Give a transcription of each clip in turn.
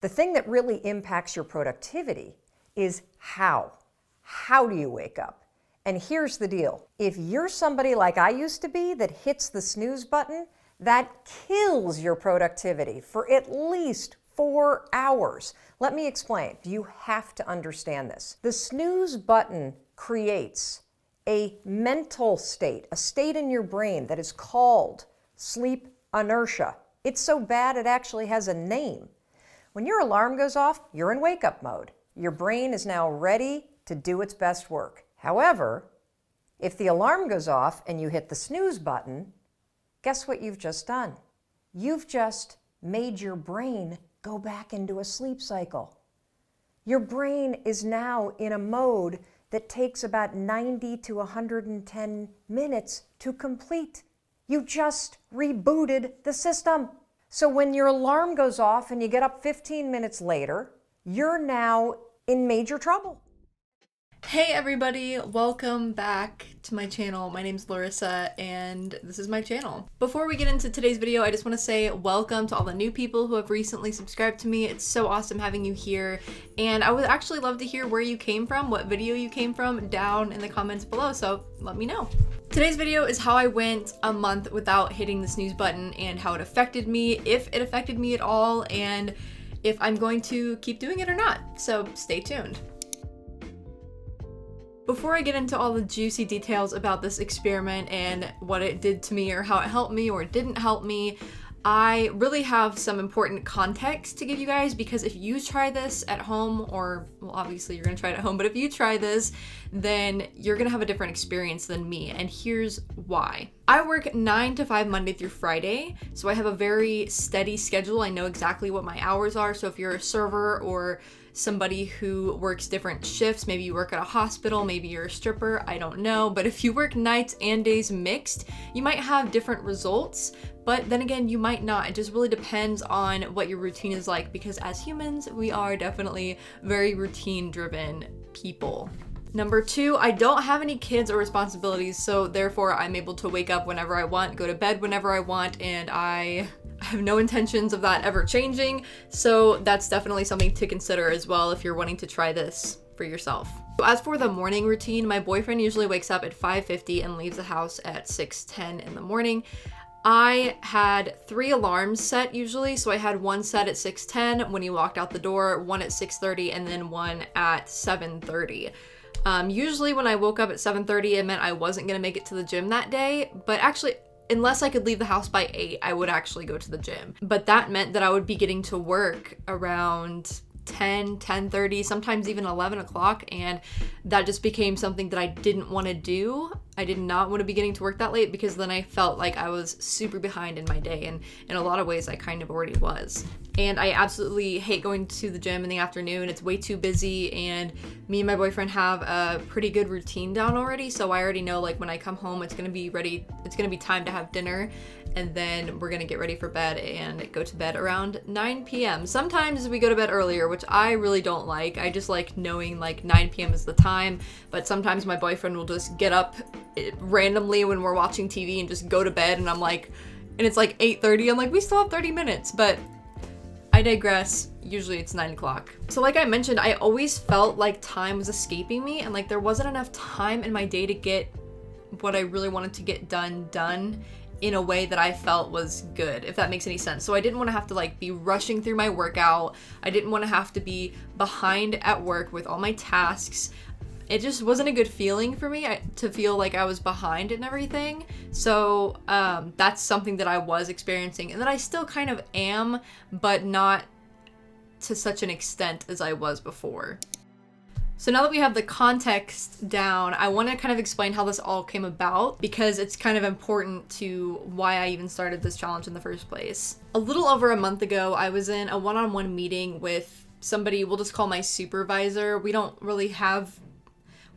The thing that really impacts your productivity is how. How do you wake up? And here's the deal. If you're somebody like I used to be that hits the snooze button, that kills your productivity for at least 4 hours. Let me explain. You have to understand this. The snooze button creates a mental state, a state in your brain that is called sleep inertia. It's so bad it actually has a name. When your alarm goes off, you're in wake-up mode. Your brain is now ready to do its best work. However, if the alarm goes off and you hit the snooze button, guess what you've just done? You've just made your brain go back into a sleep cycle. Your brain is now in a mode that takes about 90 to 110 minutes to complete. You just rebooted the system. So when your alarm goes off and you get up 15 minutes later, you're now in major trouble. Hey everybody, welcome back to my channel. My name's Larissa and this is my channel. Before we get into today's video, I just want to say welcome to all the new people who have recently subscribed to me. It's so awesome having you here, and I would actually love to hear where you came from, what video you came from down in the comments below, so let me know. Today's video is how I went a month without hitting the snooze button and how it affected me, if it affected me at all, and if I'm going to keep doing it or not. So stay tuned. Before I get into all the juicy details about this experiment and what it did to me or how it helped me or didn't help me, I really have some important context to give you guys, because if you try this at home, or well, obviously you're gonna try it at home, but if you try this, then you're gonna have a different experience than me, and here's why. I work 9 to 5 Monday through Friday, so I have a very steady schedule. I know exactly what my hours are, so if you're a server or somebody who works different shifts, maybe you work at a hospital, maybe you're a stripper, I don't know, but if you work nights and days mixed, you might have different results, but then again, you might not. It just really depends on what your routine is like, because as humans, we are definitely very routine-driven people. Number 2, I don't have any kids or responsibilities, so therefore I'm able to wake up whenever I want, go to bed whenever I want, and I have no intentions of that ever changing, so that's definitely something to consider as well if you're wanting to try this for yourself. So as for the morning routine, my boyfriend usually wakes up at 5:50 and leaves the house at 6:10 in the morning. I had 3 alarms set usually, so I had one set at 6:10 when he walked out the door, one at 6:30, and then one at 7:30. Usually when I woke up at 7:30, it meant I wasn't gonna make it to the gym that day, but actually, unless I could leave the house by 8, I would actually go to the gym. But that meant that I would be getting to work around 10:30, sometimes even 11 o'clock, and that just became something that I didn't want to do. I did not want to be getting to work that late, because then I felt like I was super behind in my day, and in a lot of ways I kind of already was. And I absolutely hate going to the gym in the afternoon. It's way too busy, and me and my boyfriend have a pretty good routine down already, so I already know, like, when I come home, it's gonna be time to have dinner, and then we're gonna get ready for bed and go to bed around 9 p.m. Sometimes we go to bed earlier, which I really don't like. I just like knowing like 9 p.m. is the time, but sometimes my boyfriend will just get up randomly when we're watching TV and just go to bed, and it's like 8:30. I'm like, we still have 30 minutes, but I digress. Usually it's 9 o'clock. So like I mentioned, I always felt like time was escaping me, and like there wasn't enough time in my day to get what I really wanted to get done in a way that I felt was good, if that makes any sense. So I didn't want to have to like be rushing through my workout. I didn't want to have to be behind at work with all my tasks. It just wasn't a good feeling for me to feel like I was behind and everything. So that's something that I was experiencing, and that I still kind of am, but not to such an extent as I was before. So now that we have the context down, I want to kind of explain how this all came about, because it's kind of important to why I even started this challenge in the first place. A little over a month ago, I was in a one-on-one meeting with somebody we'll just call my supervisor.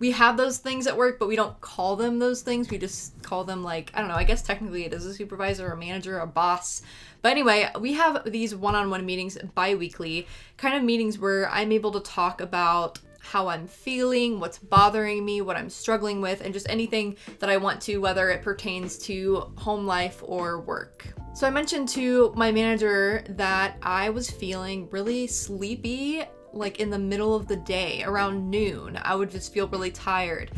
We have those things at work, but we don't call them those things. We just call them, like, I don't know, I guess technically it is a supervisor, a manager, a boss. But anyway, we have these one-on-one meetings bi-weekly, kind of meetings where I'm able to talk about how I'm feeling, what's bothering me, what I'm struggling with, and just anything that I want to, whether it pertains to home life or work. So I mentioned to my manager that I was feeling really sleepy, like in the middle of the day, around noon. I would just feel really tired.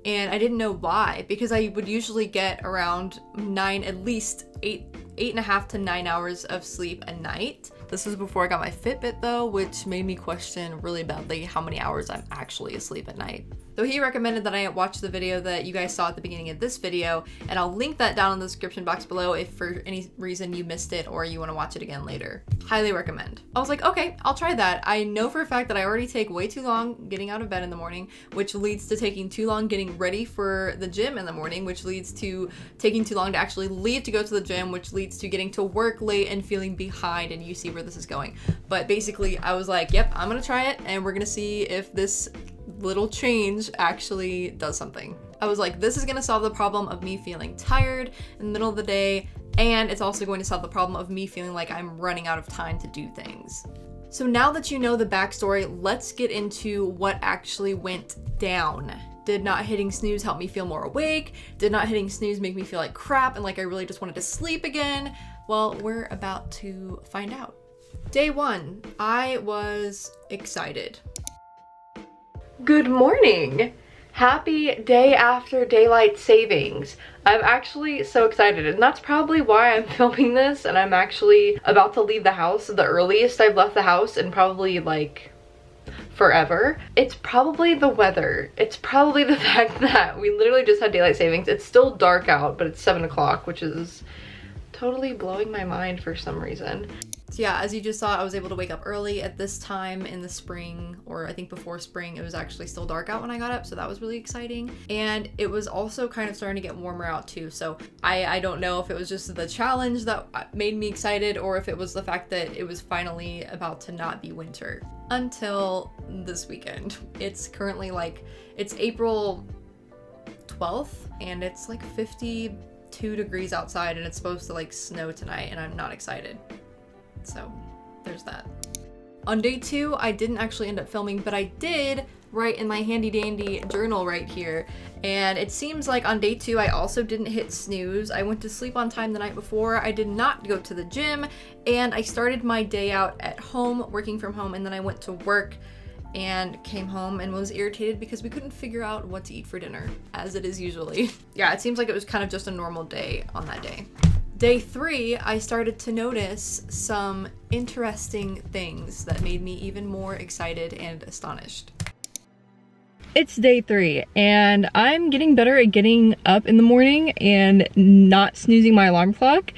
And I didn't know why, because I would usually get around at least 8.5 to 9 hours of sleep a night. This was before I got my Fitbit though, which made me question really badly how many hours I'm actually asleep at night. So he recommended that I watch the video that you guys saw at the beginning of this video, and I'll link that down in the description box below if for any reason you missed it or you want to watch it again later. Highly recommend. I was like, okay, I'll try that. I know for a fact that I already take way too long getting out of bed in the morning, which leads to taking too long getting ready for the gym in the morning, which leads to taking too long to actually leave to go to the gym, which leads to getting to work late and feeling behind, and you see where this is going. But basically, I was like, yep, I'm gonna try it, and we're gonna see if this little change actually does something. I was like, this is gonna solve the problem of me feeling tired in the middle of the day, and it's also going to solve the problem of me feeling like I'm running out of time to do things. So now that you know the backstory, let's get into what actually went down. Did not hitting snooze help me feel more awake? Did not hitting snooze make me feel like crap and like I really just wanted to sleep again? Well, we're about to find out. Day 1, I was excited. Good morning! Happy day after daylight savings. I'm actually so excited, and that's probably why I'm filming this, and I'm actually about to leave the house, the earliest I've left the house in probably like forever. It's probably the weather. It's probably the fact that we literally just had daylight savings. It's still dark out, but it's 7 o'clock, which is totally blowing my mind for some reason. So yeah, as you just saw, I was able to wake up early at this time in the spring, or I think before spring. It was actually still dark out when I got up, so that was really exciting. And it was also kind of starting to get warmer out too, so I don't know if it was just the challenge that made me excited or if it was the fact that it was finally about to not be winter. Until this weekend. It's currently it's April 12th, and it's like 52 degrees outside, and it's supposed to snow tonight, and I'm not excited. So there's that. On day 2, I didn't actually end up filming, but I did write in my handy dandy journal right here. And it seems like on day 2, I also didn't hit snooze. I went to sleep on time the night before. I did not go to the gym, and I started my day out at home, working from home, and then I went to work and came home and was irritated because we couldn't figure out what to eat for dinner, as it is usually. Yeah, it seems like it was kind of just a normal day on that day. Day 3, I started to notice some interesting things that made me even more excited and astonished. It's day 3, and I'm getting better at getting up in the morning and not snoozing my alarm clock.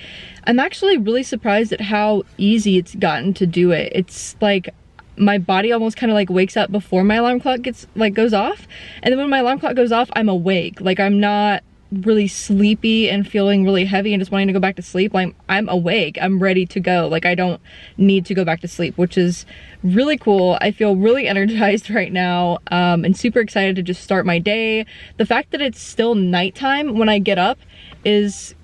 I'm actually really surprised at how easy it's gotten to do it. It's like my body almost kind of wakes up before my alarm clock goes off, and then when my alarm clock goes off, I'm awake. I'm not really sleepy and feeling really heavy and just wanting to go back to sleep. I'm awake, I'm ready to go. I don't need to go back to sleep, which is really cool. I feel really energized right now, and super excited to just start my day. The fact that it's still nighttime when I get up is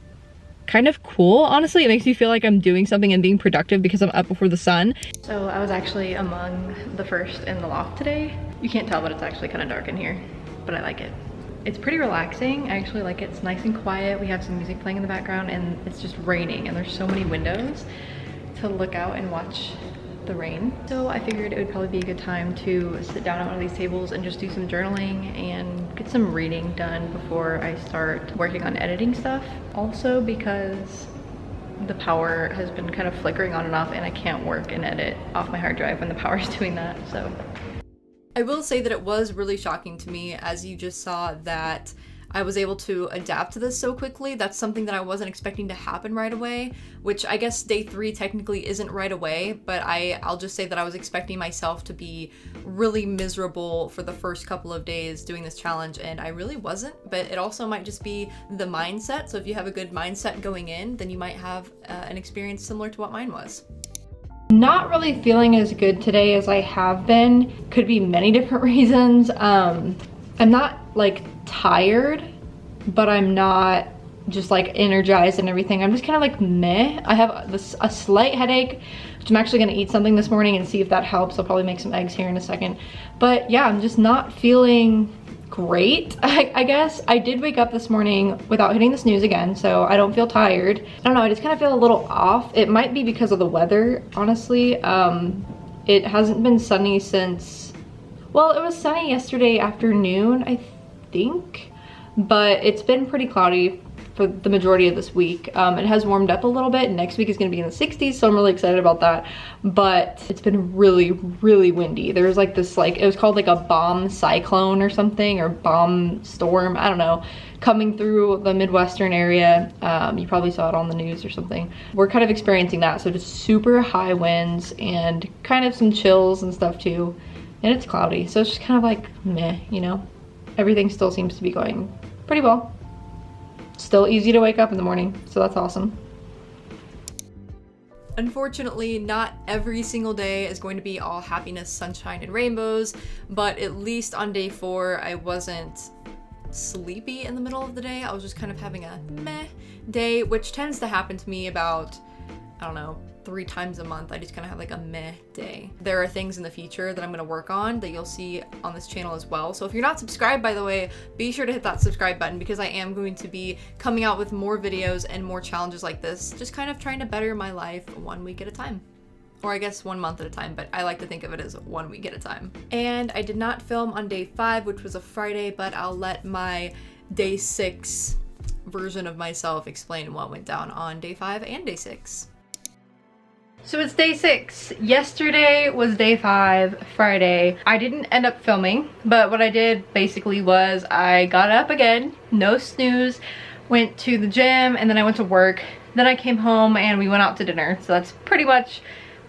kind of cool, honestly. It makes me feel like I'm doing something and being productive because I'm up before the sun. So I was actually among the first in the loft today. You can't tell, but it's actually kind of dark in here, but I like it. It's pretty relaxing. I actually like it. It's nice and quiet. We have some music playing in the background, and it's just raining, and there's so many windows to look out and watch the rain. So I figured it would probably be a good time to sit down at one of these tables and just do some journaling and get some reading done before I start working on editing stuff. Also because the power has been kind of flickering on and off, and I can't work and edit off my hard drive when the power is doing that, so. I will say that it was really shocking to me, as you just saw, that I was able to adapt to this so quickly. That's something that I wasn't expecting to happen right away, which I guess day 3 technically isn't right away, but I'll just say that I was expecting myself to be really miserable for the first couple of days doing this challenge, and I really wasn't. But it also might just be the mindset. So if you have a good mindset going in, then you might have an experience similar to what mine was. Not really feeling as good today as I have been. Could be many different reasons. I'm not tired, but I'm not just energized and everything. I'm just kind of meh. I have a slight headache, which I'm actually gonna eat something this morning and see if that helps. I'll probably make some eggs here in a second. But yeah, I'm just not feeling great, I guess. I did wake up this morning without hitting the snooze again, so I don't feel tired. I don't know, I just kind of feel a little off. It might be because of the weather, honestly. It hasn't been sunny since, well, it was sunny yesterday afternoon, I think, but it's been pretty cloudy for the majority of this week. It has warmed up a little bit. Next week is gonna be in the 60s, so I'm really excited about that. But it's been really, really windy. There's like this, like, it was called like a bomb cyclone or something, or bomb storm, I don't know, coming through the Midwestern area. You probably saw it on the news or something. We're kind of experiencing that, so just super high winds and kind of some chills and stuff too. And it's cloudy, so it's just kind of like meh, you know? Everything still seems to be going pretty well. Still easy to wake up in the morning, so that's awesome. Unfortunately, not every single day is going to be all happiness, sunshine, and rainbows, but at least on day 4, I wasn't sleepy in the middle of the day. I was just kind of having a meh day, which tends to happen to me about, I don't know, 3 times a month. I just kind of have like a meh day. There are things in the future that I'm going to work on that you'll see on this channel as well. So if you're not subscribed, by the way, be sure to hit that subscribe button, because I am going to be coming out with more videos and more challenges like this, just kind of trying to better my life 1 week at a time. Or I guess 1 month at a time, but I like to think of it as 1 week at a time. And I did not film on day 5, which was a Friday, but I'll let my day 6 version of myself explain what went down on day 5 and day 6. So it's day 6. Yesterday was day 5, Friday. I didn't end up filming, but what I did basically was I got up again, no snooze, went to the gym, and then I went to work. Then I came home and we went out to dinner. So that's pretty much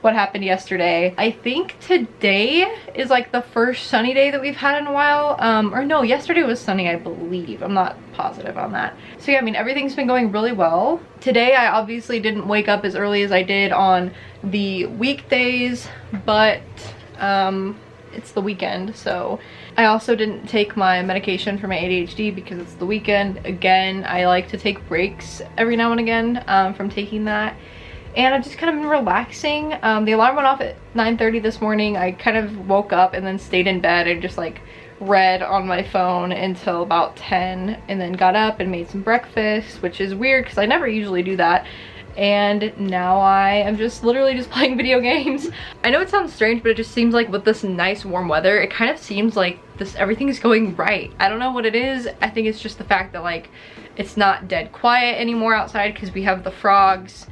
what happened yesterday. I think today is like the first sunny day that we've had in a while. Or no, yesterday was sunny, I believe. I'm not positive on that. So yeah, I mean, everything's been going really well. Today, I obviously didn't wake up as early as I did on the weekdays, but it's the weekend, so. I also didn't take my medication for my ADHD because it's the weekend. Again, I like to take breaks every now and again from taking that. And I've just kind of been relaxing. The alarm went off at 9:30 this morning. I kind of woke up and then stayed in bed and just like read on my phone until about 10, and then got up and made some breakfast, which is weird because I never usually do that. And now I am just literally just playing video games. I know it sounds strange, but it just seems like with this nice warm weather, it kind of seems like everything's going right. I don't know what it is. I think it's just the fact that like it's not dead quiet anymore outside because we have the frogs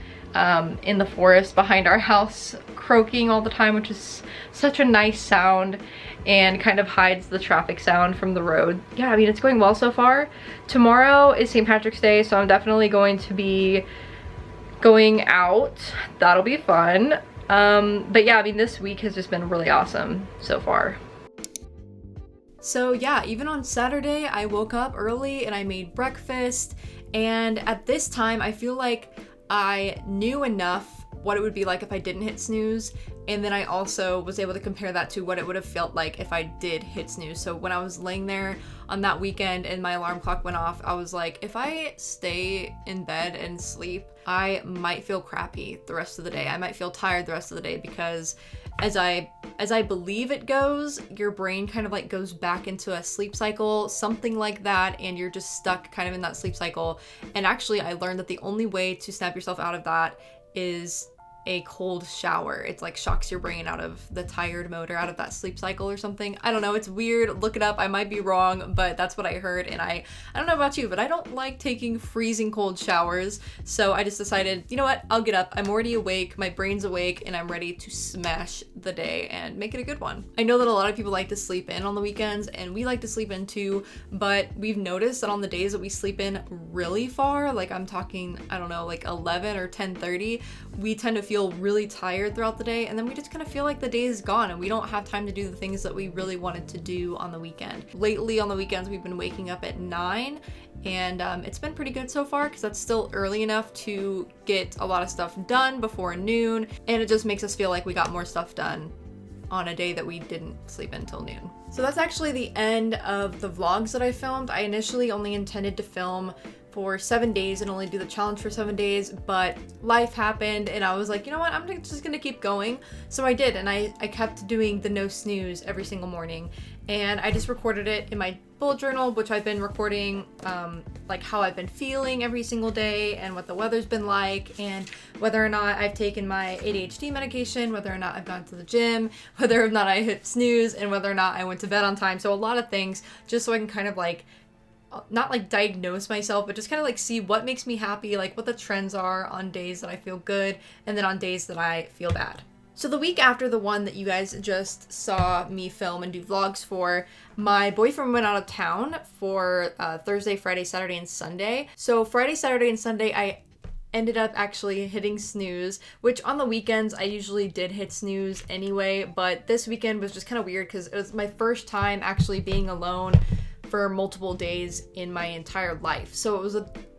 in the forest behind our house croaking all the time, which is such a nice sound and kind of hides the traffic sound from the road. Yeah, I mean, it's going well so far. Tomorrow is St. Patrick's Day, so I'm definitely going to be going out. That'll be fun. But yeah, I mean, this week has just been really awesome so far. So yeah, even on Saturday, I woke up early and I made breakfast. And at this time, I feel like I knew enough what it would be like if I didn't hit snooze, and then I also was able to compare that to what it would have felt like if I did hit snooze. So when I was laying there on that weekend and my alarm clock went off, I was like, if I stay in bed and sleep, I might feel crappy the rest of the day. I might feel tired the rest of the day, because as I believe it goes, your brain kind of like goes back into a sleep cycle, something like that, and you're just stuck kind of in that sleep cycle. And actually, I learned that the only way to snap yourself out of that is a cold shower. It's like shocks your brain out of the tired mode or out of that sleep cycle or something. I don't know, it's weird. Look it up. I might be wrong, but that's what I heard. And I don't know about you, but I don't like taking freezing cold showers. So I just decided, you know what? I'll get up. I'm already awake. My brain's awake, and I'm ready to smash the day and make it a good one. I know that a lot of people like to sleep in on the weekends, and we like to sleep in too, but we've noticed that on the days that we sleep in really far, like I'm talking, I don't know, like 11 or 10:30, we tend to feel really tired throughout the day, and then we just kind of feel like the day is gone and we don't have time to do the things that we really wanted to do on the weekend. Lately on the weekends, we've been waking up at 9, and it's been pretty good so far because that's still early enough to get a lot of stuff done before noon, and it just makes us feel like we got more stuff done on a day that we didn't sleep until noon. So that's actually the end of the vlogs that I filmed. I initially only intended to film for 7 days and only do the challenge for 7 days, but life happened and I was like, you know what, I'm just gonna keep going. So I did, and I kept doing the no snooze every single morning, and I just recorded it in my bullet journal, which I've been recording like how I've been feeling every single day and what the weather's been like, and whether or not I've taken my ADHD medication, whether or not I've gone to the gym, whether or not I hit snooze, and whether or not I went to bed on time. So a lot of things, just so I can kind of like not like diagnose myself, but just kind of like see what makes me happy, like what the trends are on days that I feel good and then on days that I feel bad. So the week after the one that you guys just saw me film and do vlogs for, my boyfriend went out of town for Thursday, Friday, Saturday, and Sunday. So Friday, Saturday, and Sunday, I ended up actually hitting snooze, which on the weekends I usually did hit snooze anyway, but this weekend was just kind of weird because it was my first time actually being alone for multiple days in my entire life. So it was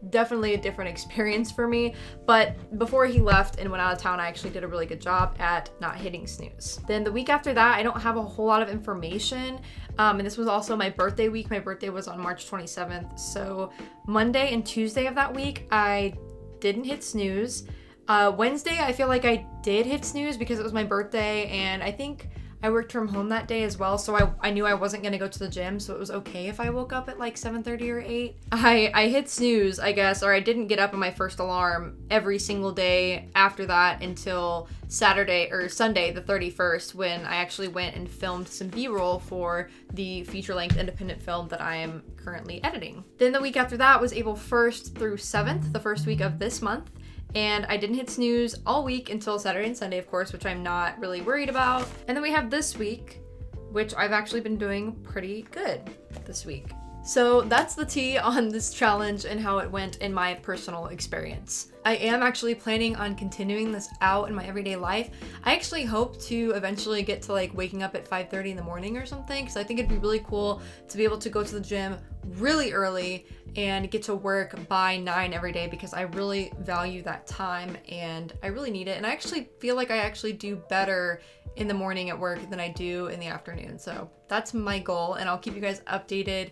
definitely a different experience for me. But before he left and went out of town, I actually did a really good job at not hitting snooze. Then the week after that, I don't have a whole lot of information. And this was also my birthday week. My birthday was on March 27th. So Monday and Tuesday of that week, I didn't hit snooze. Wednesday, I feel like I did hit snooze because it was my birthday, and I think I worked from home that day as well, so I knew I wasn't going to go to the gym, so it was okay if I woke up at like 7:30 or 8. I hit snooze, I guess, or I didn't get up on my first alarm every single day after that until Saturday or Sunday the 31st, when I actually went and filmed some B-roll for the feature-length independent film that I am currently editing. Then the week after that was April 1st through 7th, the first week of this month. And I didn't hit snooze all week until Saturday and Sunday, of course, which I'm not really worried about. And then we have this week, which I've actually been doing pretty good this week. So that's the tea on this challenge and how it went in my personal experience. I am actually planning on continuing this out in my everyday life. I actually hope to eventually get to like waking up at 5:30 in the morning or something, because I think it'd be really cool to be able to go to the gym really early and get to work by 9 every day, because I really value that time and I really need it. And I actually feel like I actually do better in the morning at work than I do in the afternoon. So that's my goal, and I'll keep you guys updated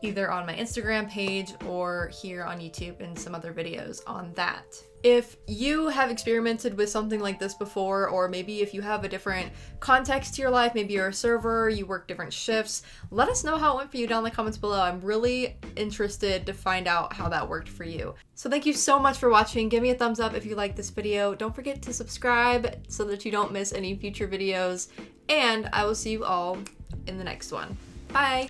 either on my Instagram page or here on YouTube and some other videos on that. If you have experimented with something like this before, or maybe if you have a different context to your life, maybe you're a server, you work different shifts, let us know how it went for you down in the comments below. I'm really interested to find out how that worked for you. So thank you so much for watching. Give me a thumbs up if you like this video. Don't forget to subscribe so that you don't miss any future videos, and I will see you all in the next one. Bye!